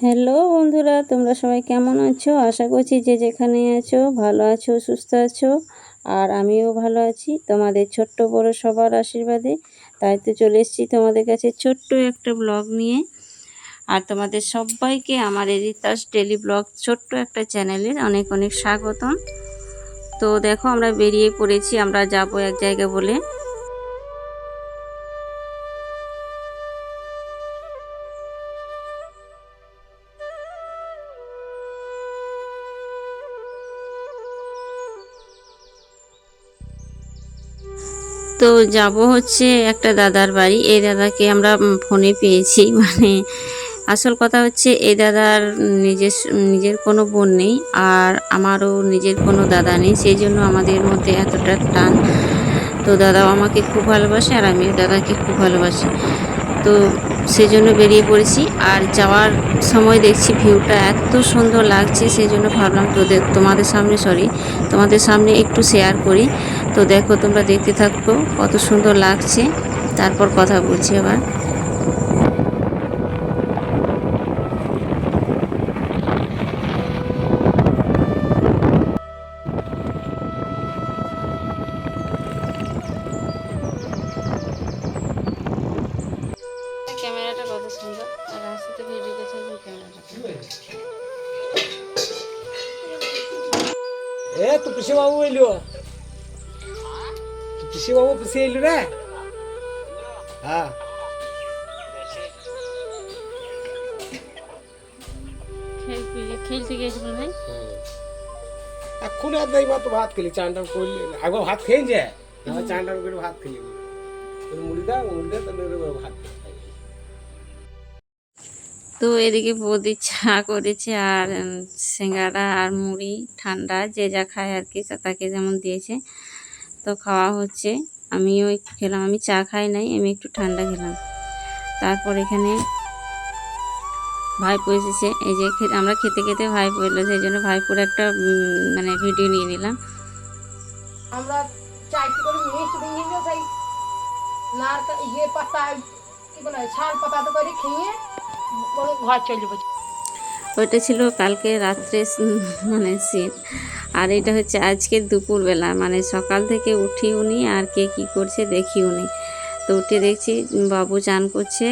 Hello বন্ধুরা, তোমরা সবাই কেমন আছো? আশা করছি যে যেখানে আছো ভালো আছো, সুস্থ আছো। আর আমিও ভালো আছি তোমাদের ছোট্ট বড় সবার আশীর্বাদে। তাই তো চলে এসেছি তোমাদের কাছে ছোট্ট একটা ব্লগ নিয়ে। আর তোমাদের সবাইকে আমার রিতাস ডেলি ব্লগ ছোট্ট একটা চ্যানেলের অনেক অনেক স্বাগতম। তো দেখো, আমরা বেরিয়ে পড়েছি, আমরা যাব এক জায়গা বলে। তো যাব হচ্ছে একটা দাদার বাড়ি। এই দাদাকে আমরা ফোনে পেয়েছি, মানে আসল কথা হচ্ছে এই দাদার নিজের কোনো বোন নেই, আর আমারও নিজের কোনো দাদা নেই, সেই জন্য আমাদের মধ্যে এতটা টান। তো দাদাও আমাকে খুব ভালোবাসে আর আমিও দাদাকে খুব ভালোবাসি। তো সেই জন্য বেরিয়ে পড়েছি। আর যাওয়ার সময় দেখছি ভিউটা এত সুন্দর লাগছে, সেই জন্য ভাবলাম তোমাদের সামনে একটু শেয়ার করি। তো দেখো, তোমরা দেখতে থাকো কত সুন্দর লাগছে, তারপর কথা বলছি আবার। ক্যামেরাটা কত সুন্দর, আর রাস্তাতে ভিডিও করছে ক্যামেরাটা। তো পিসি বাবু এলো, পিসি বাবু পিসি এলো রে। হ্যাঁ, খেলতে গিয়েছি মনে হয়। এখন আর দেই তো ভাত খেলি, চান টান করলি একবার ভাত খেয়ে যায়, চান টান করে ভাত খেলি, মুড়ি দা তাহলে ভাত। তো এদিকে বৌদি চা করেছে, আর সিঙ্গাড়া আর মুড়ি ঠান্ডা যে যা খায় আর কি, তাকে যেমন দিয়েছে তো খাওয়া হচ্ছে। আমিও একটু খেলাম, আমি চা খাই নাই, আমি একটু ঠান্ডা খেলাম। তারপর এখানে ভাইপো এসেছে, এই যে আমরা খেতে খেতে ভাইপো এলো, সেই জন্য ভাইপোর একটা মানে ভিডিও নিয়ে নিলাম। আমরা চাইতে করে মিষ্টি নিয়ে যাই, নার ইয়ে পাতা কি বলে শাল পাতাতে করে খেয়ে ঘর চলে যাবো। ওইটা ছিল কালকে রাত্রে মানে সিন, আর এটা হচ্ছে আজকে দুপুরবেলা, মানে সকাল থেকে উঠি উনি আর কে কী করছে দেখি উনি। তো উঠে দেখছি বাবু চান করছে,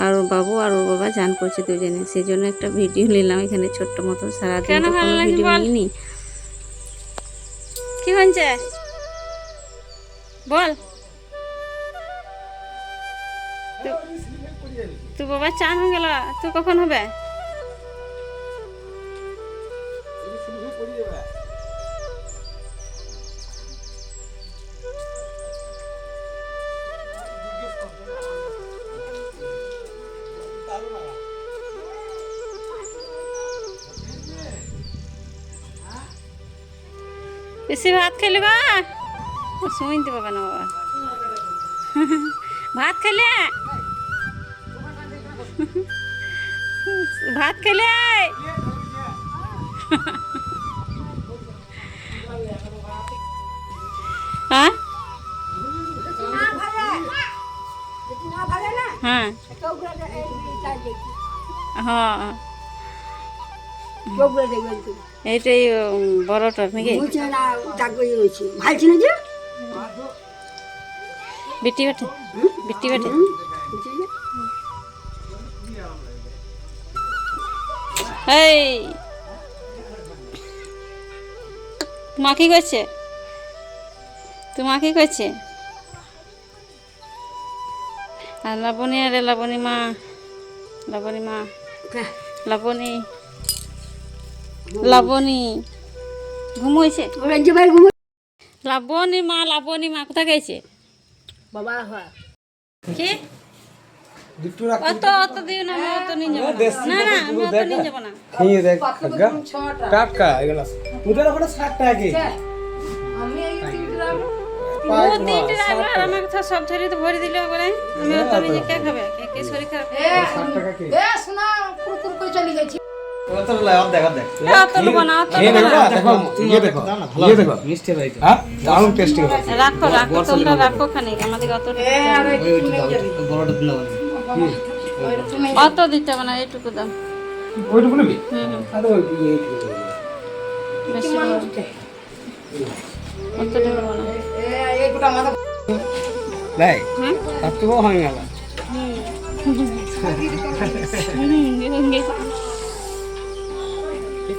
আর বাবু আর ওর বাবা চান করছে দুজনে, সেই জন্য একটা ভিডিও নিলাম এখানে ছোট্ট মতো। সারাদিন তো কোনো ভিডিও নিইনি। কি হচ্ছে বল? তো বাবা চান হয়ে গেল, তো কখন হবে? বেশি ভাত খেলে বা শুনতে পাবে না বাবা। ভাত খেলে ভাত খেলে হ্যাঁ হ্যাঁ হ্যাঁ, এইটাই বড়টা নাকি বিটি বাটে, বিটি বাটে। এই মা কি করছে? তোমার কি করছে? আর লাবণী, আরে লাবণী মা, লাবণী মা, লাবণী, লাবণী ঘুমোইছে। লাবণী মা, লাবণী মা কোথায় গেছে বাবা? কি অত অত দিও না, আমি অত নিয়ে যাবো না, না আমি অত নিয়ে যাবো না। খেয়ে দেখ টাটকা এগুলো, ওদের ওখানে 60 টাকা কেজি। আমি এই ও তিনটে ড্রাইভার আমাকে তো সব ধরে তো ভরে দিলে বলে, আমি অত নিয়ে কে খাবে? কে শরীর খারাপ? 60 টাকা কেজি। শোনা কুকুর করে চলে গেছি। অত নেবো না, অত নেবো না। রাখো রাখো, তোমরা রাখো খানিক, আমাদের অত দিতে হবে না, এইটুকু দাম। ওইটা বলবি হুম হুম আর ওই এইটুকু বলবি। বেশি বড়। অতটা বড় না। এই গোটা মাথা নাই হুম তার তো হয়ে গেল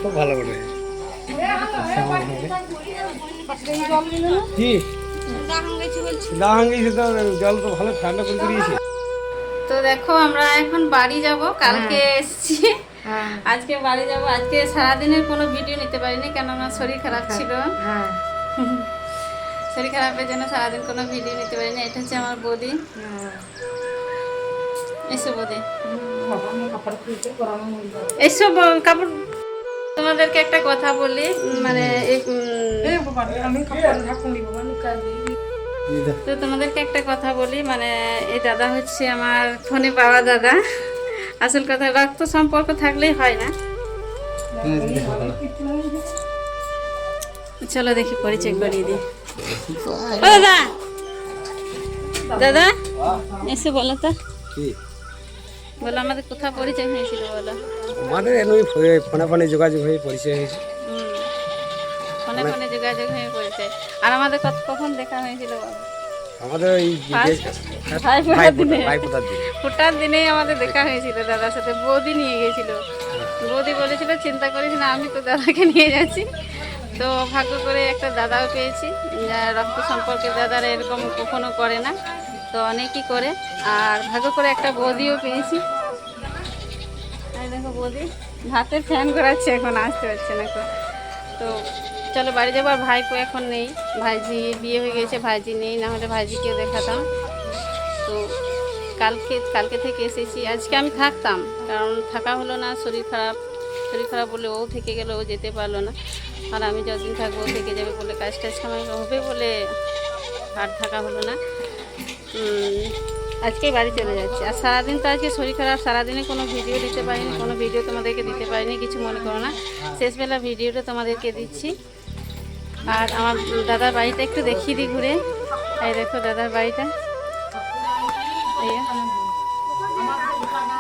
খুব ভালো করে কি দাহাঙ্গি তো জল তো ভালো ঠান্ডা করে দিয়েছে তো দেখো আমরা এখন বাড়ি যাব, কালকে এসেছি, আজকে বাড়ি যাব। আজকে সারাদিনের কোনো ভিডিও নিতে পারিনি, কেন আমার শরীর খারাপ ছিল। হ্যাঁ শরীর খারাপের জন্য সারাদিন কোনো ভিডিও নিতে পারিনি। এটা হচ্ছে আমার বৌদি, এসো বৌদি, কাপড় খুলতে গরম হয়ে যাবে এইসব কাপড়। তোমাদেরকে একটা কথা বলি, মানে এই বাবা আমি কাপড় ঢাকুন দিব মানে কাজে তো তোমাদেরকে একটা কথা বলি, মানে এই দাদা হচ্ছে আমার ফোনে পাওয়া দাদা। আসল কথা, রক্ত সম্পর্ক থাকলেই হয় না। চলো দেখি পরিচয় করিয়ে দিই। ও দাদা, দাদা এসে বলো তো, কি বলো আমাদের কোথাও পরিচয় হয়েছিল বলো। আমাদের এমনি ফোনে ফোনে যোগাযোগ হয়ে পরিচয় হয়েছে ফোনে ফোনে যোগাযোগ হয়ে পরিচয়। আর আমাদের কখন দেখা হয়েছিল বলো। আমাদের এই ভাইফোঁটার দিন ফোটার দিনেই আমাদের দেখা হয়েছিল দাদার সাথে। বৌদি নিয়ে গেছিল, বৌদি বলেছিল চিন্তা করিস না, আমি তো দাদাকে নিয়ে যাচ্ছি। তো ভাগ্য করে একটা দাদাও পেয়েছি, রক্ত সম্পর্কে দাদারা এরকম কখনো করে না, তো অনেকই করে। আর ভাগ্য করে একটা বৌদিও পেয়েছি। এই দেখো বৌদি হাতে ফ্যান করাচ্ছে, এখন আসতে পারছে না এখন। তো চলো বাড়ি যাবো। আর ভাইপো এখন নেই, ভাইজি বিয়ে হয়ে গেছে, ভাইজি নেই, না হলে ভাইজিকেও দেখাতাম। তো কালকে থেকে এসেছি। আজকে আমি থাকতাম, কারণ থাকা হলো না, শরীর খারাপ বলে ও থেকে গেল, ও যেতে পারলো না। আর আমি যতদিন থাকবো ও থেকে যাবে বলে, কাজ সময় হবে বলে আর থাকা হলো না। আজকেই বাড়ি চলে যাচ্ছে। আর সারাদিন তো আজকে শরীর খারাপ, সারাদিনে কোনো ভিডিও দিতে পারিনি, কোনো ভিডিও তোমাদেরকে দিতে পারিনি, কিছু মনে করো না। শেষবেলা ভিডিওটা তোমাদেরকে দিচ্ছি। আর আমার দাদার বাড়িটা একটু দেখিয়ে দিই ঘুরে। এই দেখো দাদার বাড়িটা,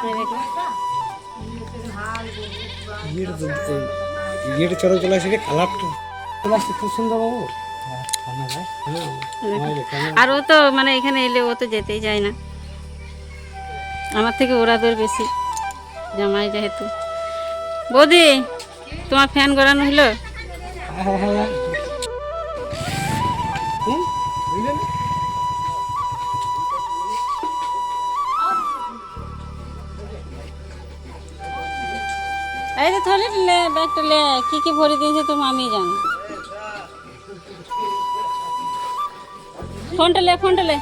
এই দেখো। ইয়েটা চলে চলে আসে কালারটা চলে আসছে খুব সুন্দর বাবু আর ও তো মানে এখানে এলে ও তো যেতেই যায় না, আমার থেকে ওরা দূর বেশি, জামাই যেহেতু। বৌদি তোমার ফ্যান গড়ানো হলো? এই যে থলে লে ব্যাগটা লে, কি ভরে দিয়েছে তো আমি জানি। ফোনটা লে,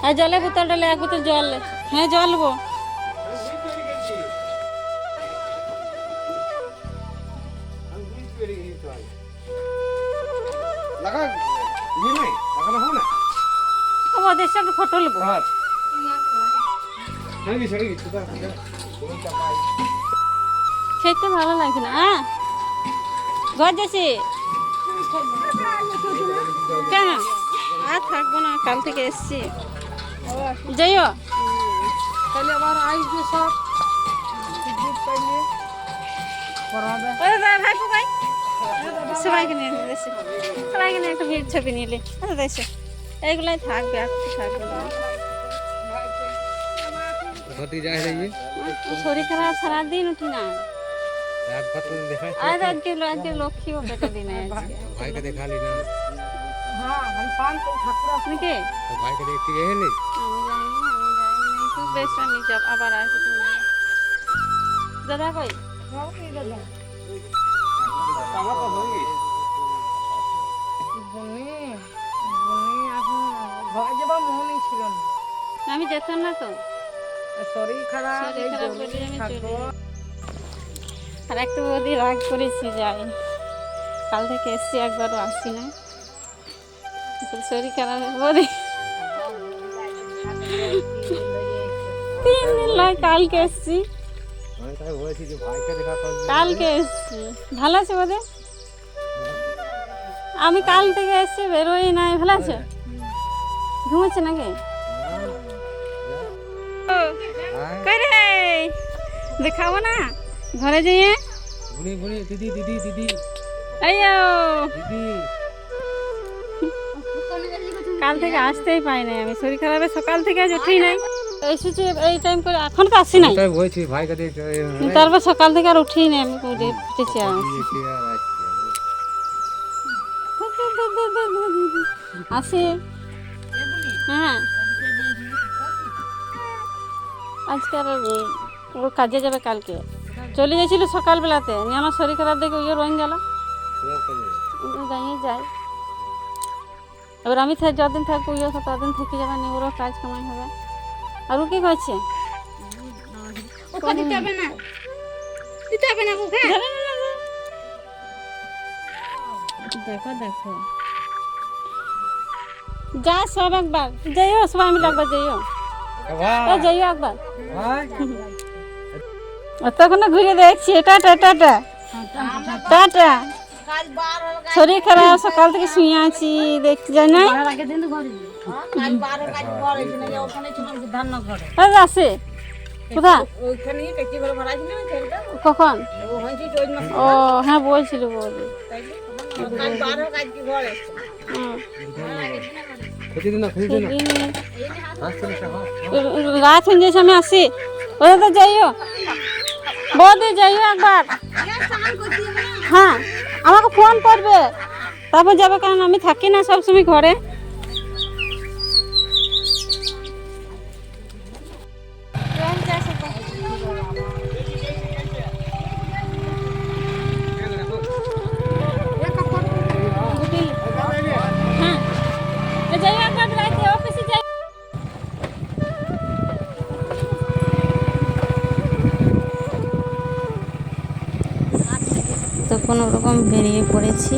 আর জলের বোতলটা লে, এক বোতল জল লে। হ্যাঁ জল নেবো। ওদের সাথে ফটো নেবো। খেতে ভালো লাগছে না, হ্যাঁ ঘর যাচ্ছি কেন, আর থাকবো না, কাল থেকে এসছি। যাইও তাহলে আবার আসবে সব দুধ পাইলে করাবে ভাইপো ভাই, সবাইকে নিয়ে এসে, সবাইকে নিয়ে একটা ভিড় ছবি নিলে এসে, এইগুলাই থাকবে, আর কিছু থাকবে না। শরীর খারাপ, সারাদিন উঠি না। আজকে লক্ষ্মী ও পেটে দিন ভাইকে দেখালি না হ্যাঁ আমি পান তো ঠাকুর আছে নাকি ভাইকে দেখতে গেলি আমি যাইনি খুব বেশ, আমি যাব আবার আসবো। তুমি দাদা কই? বনে এখন ঘর যাবার মনই ছিল না, আমি যেতাম না তো, শরীর খারাপ শরীর এই খারাপ জন্যই বলে আমি থাকবো। চলে আর একটু বৌদি রাগ করেছি, যাই কাল থেকে এসছি, একবারও আসছি না, শরীর খারাপ। বৌদি 3 দিন নয়, কালকে এসছি, কালকে এসছি। ভালো আছে বৌদি? আমি কাল থেকে এসছি, বেরোই নাই। ভালো আছে? ঘুমাচ্ছে নাকি? কই রে, দেখাবো না? ঘরে যেয়ে বুড়ি বুড়ি দিদি দিদি দিদি আইয়ো দিদি কাল থেকে আসতেই পাই নাই আমি, শরীর খারাপে সকাল থেকে আজ উঠেই নাই। এসেছি এই টাইম করে, এখন তো আসি নাই, তাই বলছি ভাই কাছে তারপর সকাল থেকে আর উঠেই নাই আমি, উঠেছি আর আসি। হ্যাঁ আজকে আর ও কাজে যাবে, কালকে চলে গেছিল সকালবেলাতে, নিয়ে আমার শরীর খারাপ দেখে ওই রয়ে গেল, যাই যাই। এবার আমি যতদিন থাকবো ওইও ততদিন থেকে যাবে, নিয়ে ওরও কাজ কামাই হবে। আর ও কি করছে? দেখো দেখো যা সব একবার যাইও, সবাই মিলে একবার যাইও, যাইও একবার। তখন ঘুরে দেখছি টাটা টাটা টাটা। শরীর খারাপ, সকাল থেকে শুয়ে আছি, দেখতে যাই না আসে কোথা কখন? ও হ্যাঁ বলছিল বলি। রাত হয়ে যাচ্ছে, আমি আসি। ওরা তো যাইও বৌদি, যাইও একবার। হ্যাঁ আমাকে ফোন করবে, তারপর যাবে, কারণ আমি থাকি না সবসময় ঘরে। হ্যাঁ যাইও একবার রাতে অফিসে যাই। তো কোনো রকম বেরিয়ে পড়েছি,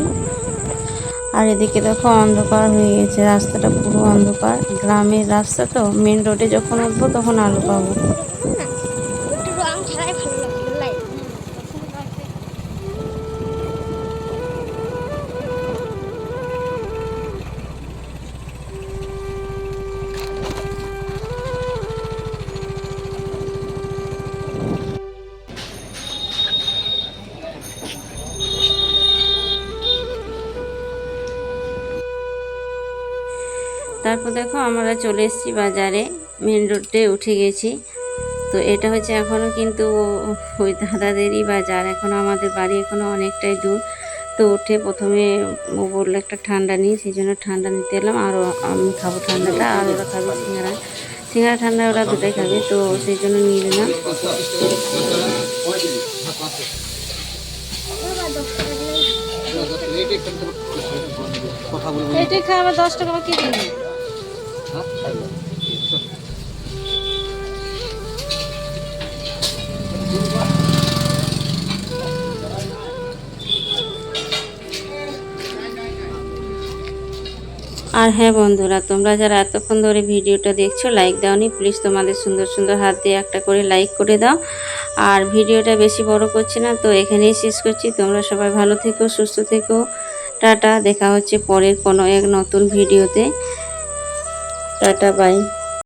আর এদিকে দেখো অন্ধকার হয়ে গেছে, রাস্তাটা পুরো অন্ধকার। গ্রামের রাস্তা তো, মেন রোডে যখন উঠবো তখন আলো পাবো। তারপর দেখো আমরা চলে এসেছি বাজারে, মেন রোডে উঠে গেছি। তো এটা হচ্ছে এখনও কিন্তু ওই দাদাদেরই বাজার, এখনও আমাদের বাড়ি এখনও অনেকটাই দূর। তো উঠে প্রথমে ও বললো একটা ঠান্ডা নিই, সেই জন্য ঠান্ডা নিতে এলাম। আর আমি খাবো ঠান্ডাটা, আর ওরা খাবে সিঙ্গারা। সিঙ্গারা ঠান্ডা ওরা দুটাই খাবে, তো সেই জন্য নিয়ে নিলাম। এটাই খাওয়া 10 টাকা কি দিন। আর হ্যাঁ বন্ধুরা, তোমরা যারা এতক্ষণ ধরে ভিডিওটা দেখছো, লাইক দাওনি, প্লিজ তোমাদের সুন্দর সুন্দর হাত দিয়ে একটা করে লাইক করে দাও। আর ভিডিওটা বেশি বড় করছি না, তো এখানেই শেষ করছি। তোমরা সবাই ভালো থেকো, সুস্থ থেকো, টাটা। দেখা হচ্ছে পরের কোনো এক নতুন ভিডিওতে। Tata bye.